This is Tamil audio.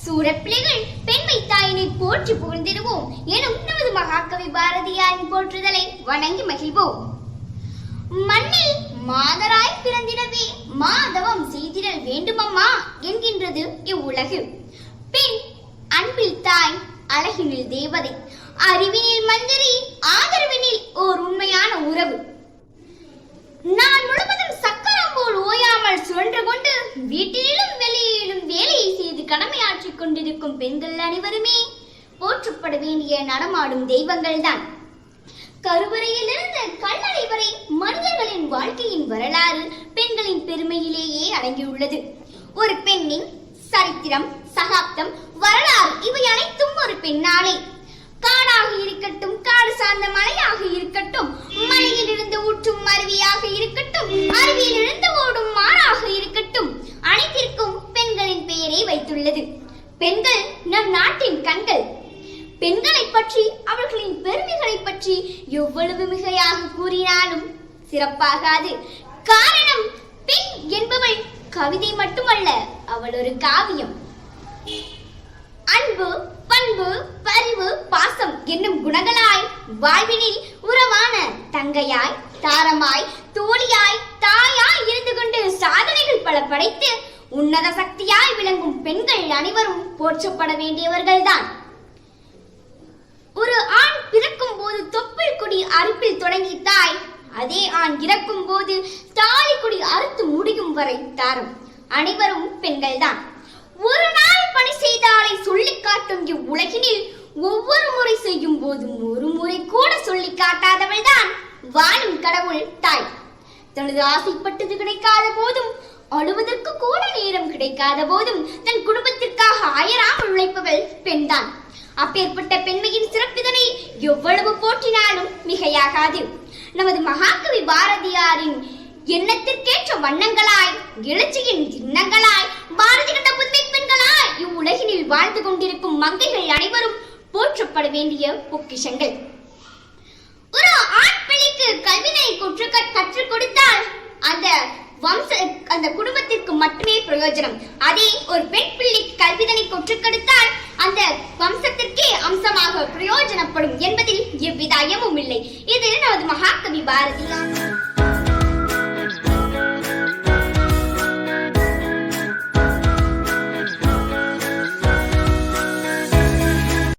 சூரப்பிள்ளைகள் பெண்மை தாயினை போற்றி புகழ்ந்திடுவோம் எனும் நமது மகாகவி பாரதியாரின் போற்றுதலை வணங்கி மகிழ்வோம். மண்ணில் மாதராய் பிறந்திடவே மாதவம் செய்திடல் வேண்டுமம்மா என்கின்றது இவ்வுலகு. பெண் அன்பில் தாய், அழகினில் தேவதை, அறிவினில் மஞ்சரி, ஆதரவினில் ஓர் உண்மையான உறவு. நான் முழுவதும் சக்கரம் போல் ஓயாமல் சுழன்று கொண்டு வீட்டிலும் வெளியிலும் வேலையை செய்து கடமையாற்றிக் கொண்டிருக்கும் பெண்கள் அனைவருமே போற்றப்பட வேண்டிய நடமாடும் தெய்வங்கள் தான். கருவறையிலிருந்து கல்லறை வரை மனிதர்களின் வாழ்க்கையின் வரலாறு பெண்களின் பெருமையிலேயே அடங்கியுள்ளது. ஒரு பெண்ணின் சரித்திரம், சகாப்தம், வரலாறு இவை அனைத்தும் ஒரு பெண்ணாலே. காடாக இருக்கட்டும், காடு சார்ந்த மலையாக இருக்கட்டும், மலையில் இருந்து ஊற்றும் அருவியாக இருக்கட்டும், அருவியில் இருந்து ஓடும் மாறாக இருக்கட்டும், அனைத்திற்கும் பெண்களின் பெயரை வைத்துள்ளது. பெண்கள் நம் நாட்டின் கண்கள். பெண்களை பற்றி, அவர்களின் பெருமைகளை பற்றி எவ்வளவு மிகையாக கூறினாலும் சிறப்பாகாது. காரணம், பெண் என்பவள் கவிதை மட்டுமல்ல, அவள் ஒரு காவியம். அன்பு, பண்பு, பரிவு, பாசம் என்னும் குணங்களாய் வாழ்வினில் உறவான தங்கையாய், தாரமாய், தோழியாய், தாயாய் இருந்து கொண்டு சாதனைகள் பல படைத்து உன்னத சக்தியாய் விளங்கும் பெண்கள் அனைவரும் போற்றப்பட வேண்டியவர்கள்தான். ஒரு ஆண் பிறக்கும் போது தொப்புள் கொடி அறுப்பில் தொடங்கி தாய், அதே ஆண் இறக்கும் போது தாலி கொடி அறுத்து முடியும் வரை தாரம். அனைவரும் பெண்கள் தான். ஒரு நாள் பணி செய்தாலை சொல்லி காட்டும் இவ்வுலகினில் ஒவ்வொரு முறை செய்யும் போதும் ஒரு முறை கூட சொல்லி காட்டாதவள் தான் வாழும் கடவுள் தாய். தனது ஆசைப்பட்டது கிடைக்காத போதும், அழுவதற்கு கூட நேரம் கிடைக்காத போதும் தன் குடும்பத்திற்காக அயராமல் உழைப்பவள் பெண்தான். அப்பேற்பட்ட பெண்மையின் சிறப்பிதனை எவ்வளவு போற்றினாலும் மிகையாகாது. நமது மகாகவி பாரதியாரின் எண்ணத்திற்கேற்ற வண்ணங்களாய், எழுச்சியின் சின்னங்களாய், பாரதி கண்ட புதுமை பெண்களாய் இவ்வுலகினில் வாழ்ந்து கொண்டிருக்கும் மங்கைகள் அனைவரும் போற்றப்பட வேண்டிய பொக்கிஷங்கள். ஒரு ஆண் பிள்ளைக்கு கல்வினை கற்றுக் கொடுத்தால் அந்த குடும்பத்திற்கு மட்டுமே பிரயோஜனம். அதே ஒரு பெண் பிள்ளைக்கு கல்விதனை கற்றுக் கொடுத்தால் அந்த வம்சத்திற்கே அம்சமாக பிரயோஜனப்படும் என்பதில் எவ்வித ஐயமும் இல்லை. இது நமது மகாகவி பாரதி.